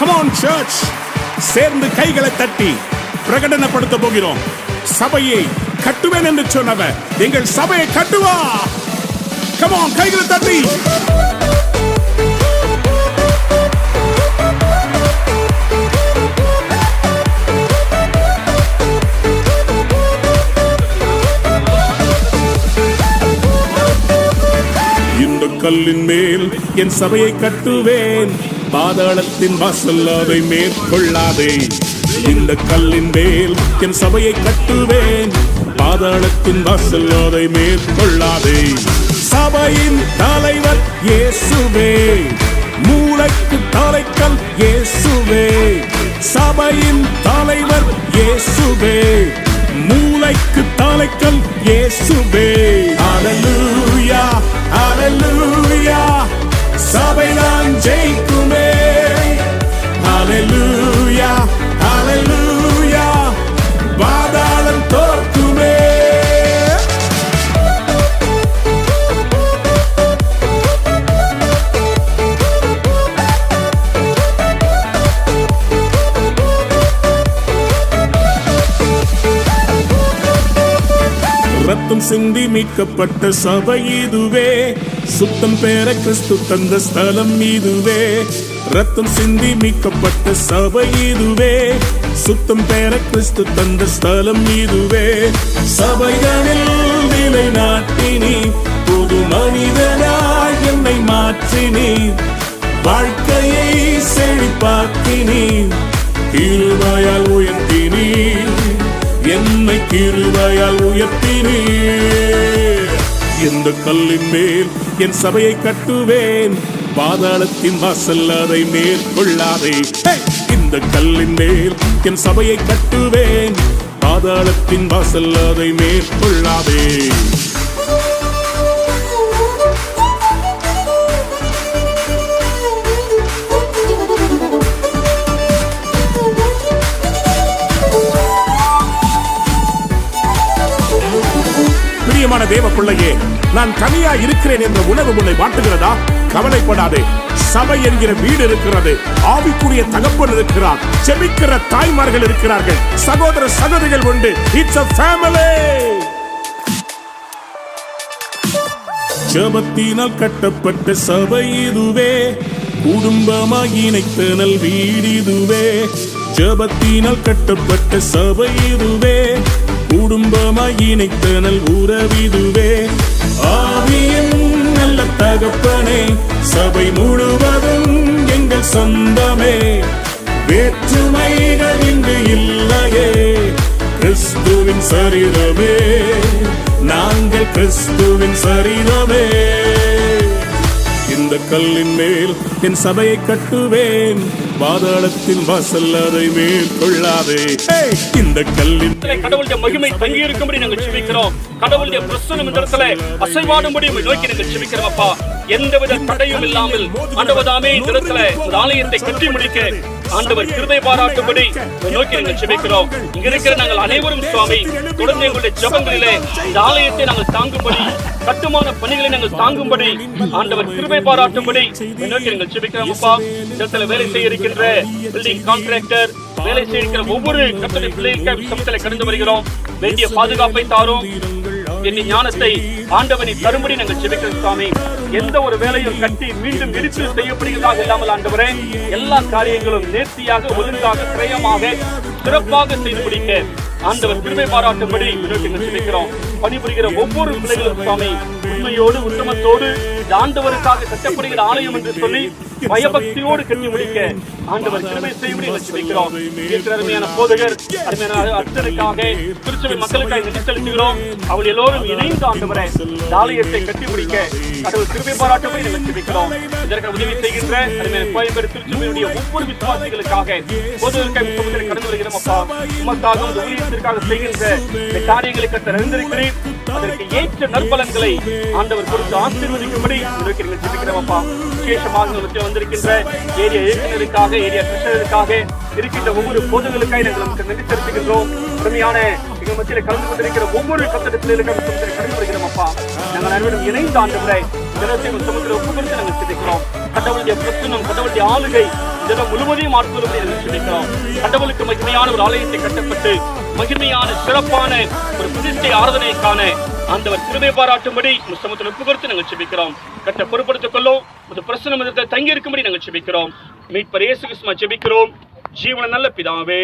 Come on church, சேர்ந்து கைகளை தட்டி பிரகடனப்படுத்த போகிறோம். சபையை கட்டுவேன் என்று சொன்னவர் எங்கள் சபையை கட்டுவா. Come on, கைகளை தட்டி. இந்த கல்லின் மேல் என் சபையை கட்டுவேன், பாதாளத்தின் வாசல் அதை மேற்கொள்ளாதே. இந்த கல்லின் மேல் என் சபையை கட்டுவேன், பாதாளத்தின் வாசல் அதை மேற்கொள்ளாதே. சபையின் தலைவர் இயேசுவே, மூளைக்கு தலைக்கல் இயேசுவே. சபையின் தலைவர் இயேசுவே, மூளைக்கு தலைக்கல் இயேசுவே. ஹல்லேலூயா ஹல்லேலூயா, சபைதான் ஜெயிக்குமே. ஹல்லேலூயா ஹல்லேலூயா, பாதாளம் தோற்குமே. ரத்தம் சிந்தி மீட்கப்பட்ட சபை இதுவே, சுத்தம் பெற கிறிஸ்து தந்த ஸ்தலம் இதுவே. ரத்தம் சிந்தி மீட்கப்பட்ட சபை இதுவே, சுத்தம் பெற கிறிஸ்து தந்த ஸ்தலம் இதுவே. சபைகளில் நிலை நாட்டினி, புது மனிதனாய் என்னை மாற்றினி, வாழ்க்கையை செழிப்பாக்கினி, கிருபையால் உயர்த்தினி, என்னை கிருபையால் உயர்த்தினி. இந்த கல்லின் மேல் என் சபையை கட்டுவேன், பாதாளத்தின் வாசல் அதை மேற்கொள்ளாதே. இந்த கல்லின் மேல் என் சபையை கட்டுவேன், பாதாளத்தின் வாசல் அதை மேற்கொள்ளாதே. பிரியமான தேவ பிள்ளையே, நான் தனியா இருக்கிறேன் என்ற உணர்வு உன்னை வாட்டுகிறதா? கவலைப்படாதே, சபை என்கிற வீடு இருக்கிறது, ஆவிக்குரிய தகப்பன் இருக்கிறார், ஜெபிக்கிற தாய்மார்கள் இருக்கிறார்கள், சகோதர சகோதரிகள் உண்டு. It's a family. ஜெபத்தினால் கட்டப்பட்ட சபை இதுவே, குடும்பமாய் இணைத்த நல் வீடு இதுவே. ஜெபத்தினால் கட்டப்பட்ட சபை இதுவே, குடும்பமாய் இணைத்த நல் உறவிதுவே. ஆவியின் நல்ல தகப்பனே, சபை முழுவதும் எங்கள் சொந்தமே. வேற்றுமைகள் இங்கு இல்லையே, கிறிஸ்துவின் சரீரமே, நாங்கள் கிறிஸ்துவின் சரீரமே. இந்த கல்லின் மேல் என் சபையை கட்டுவேன், பாதாளத்தின் வாசல் அதை மேற்கொள்ளாதே. இந்த கல்லின் கடவுளுடைய மகிமை தங்கி இருக்கும்படி நாங்கள் ஜெபிக்கிறோம். கடவுளுடைய பிரசன்னம் இந்த இடத்துல அசைவாடும்படி நோக்கி நாங்கள் ஜெபிக்கிறோம். அப்பா, எந்தவித தடையும் இல்லாமல் ஆண்டவதாமே இந்த இடத்துல இந்த ஆலயத்தை கட்டி முடிக்க ஆண்டவர் கிருபை பாராட்டும்படி நோக்கி நாங்கள் ஜெபிக்கிறோம். இங்க இருக்கிற நாங்கள் அனைவரும் சுவாமி தொடர்ந்து எங்களுடைய ஜெபங்களிலே இந்த ஆலயத்தை நாங்கள் தாங்கும்படி, கட்டுமான பணிகளை நாங்கள் தாங்கும்படி ஆண்டவர் கிருபை பாராட்டும்படி நோக்கி நாங்கள் ஜெபிக்கிறோம். அப்பா, இந்த இடத்துல வேலை செய்ய இருக்கின்ற பில்டிங் கான்ட்ராக்டர், வேலை செய்கிற ஒவ்வொரு கர்த்தருடைய பிள்ளைகளுக்கு சமூகத்தில் கடந்து வருகிறோம். வேண்டிய பாதுகாப்பை தாரும், என் ஞானத்தை ஆண்டவனை தரும்படி நாங்கள் ஜெபிக்கிறோம் சுவாமி. எந்த ஒரு வேலையும் கட்டி மீண்டும் இடித்து செய்யப்படுகிறதாக இல்லாமல் ஆண்டவரே, எல்லா காரியங்களும் நேர்த்தியாக, ஒழுங்காக, கிரயமாக, சிறப்பாக செய்து முடிக்க ஆண்டவர் கிருபை பாராட்டும்படி ஜெபிக்கிறோம். பணிபுரிகிற ஒவ்வொரு பிள்ளைகளும் சுவாமி உண்மையோடு உத்தமத்தோடு ஆண்டவருக்காக கட்டப்படுகிற ஆலயம் என்று சொல்லி பயபக்தியோடு கட்டி முடிக்க ஆண்டவர் கிருபை செய்யும்படி ஜெபிக்கிறோம். அருமையான போதகர், அருமையான அர்ச்சனைக்காக திருச்சபை மக்களுக்காக நன்றி செலுத்துகிறோம். அவள் எல்லோரும் இணைந்து ஆண்டவரை ஆலயத்தை கட்டி முடிக்க கடவுள் கிருபை பாராட்டும்படி ஜெபிக்கிறோம். இதற்கு உதவி செய்கின்ற அருமையான கோயம்பேடு திருச்சபையுடைய ஒவ்வொரு விசுவாசிகளுக்காக போதகருக்காக கடந்து வருகிறோம். அப்பா, உமக்காக ஊழியத்திற்காக செய்கின்ற இந்த காரியங்களை கத்த அறிந்திருக்கிறேன். அதற்கு ஏற்ற நற்பலன்களை ஆண்டவர் கொடுத்து ஆசீர்வதிக்கும்படி ஜெபிக்கிறோம். அப்பா, விசேஷமாக வந்திருக்கின்ற ஏரியா இயக்குநருக்காக, ஏரியா கிருஷ்ணருக்காக இருக்கின்ற ஒவ்வொரு போதங்களுக்காக நாங்கள் நமக்கு நன்றி செலுத்துகின்றோம். அருமையான எங்க மத்தியில கலந்து கொண்டிருக்கிற ஒவ்வொரு கத்தடத்திலும் கடந்து வருகிறோம். அப்பா, நாங்கள் அனைவரும் இணைந்து ஆண்டவரை தினத்தை சமுத்திர ஒப்பு கொடுத்து நாங்கள் ஜெபிக்கிறோம். கடவுளுடைய பிரசன்னம், கடவுளுடைய ஆளுகை தினம் முழுவதையும் ஆட்கொள்ளும்படி நாங்கள் ஜெபிக்கிறோம். கடவுளுக்கு மகிமையான ஒரு ஆலயத்தை கட்டப்பட்டு மகிமையான சிறப்பான ஒரு பிரதிஷ்டை ஆராதனைக்கான ஆண்டவர் கிருபை பாராட்டும்படி சமுத்திர ஒப்பு கொடுத்து நாங்கள் ஜெபிக்கிறோம். கட்ட பொறுப்படுத்திக் கொள்ளும். பிரசன்னம் தங்கி இருக்கும்படி நாங்கள் ஜெபிக்கிறோம். மீட்பர் இயேசு கிறிஸ்துவை ஜெபிக்கிறோம். ஜீவன நல்ல பிதாவே.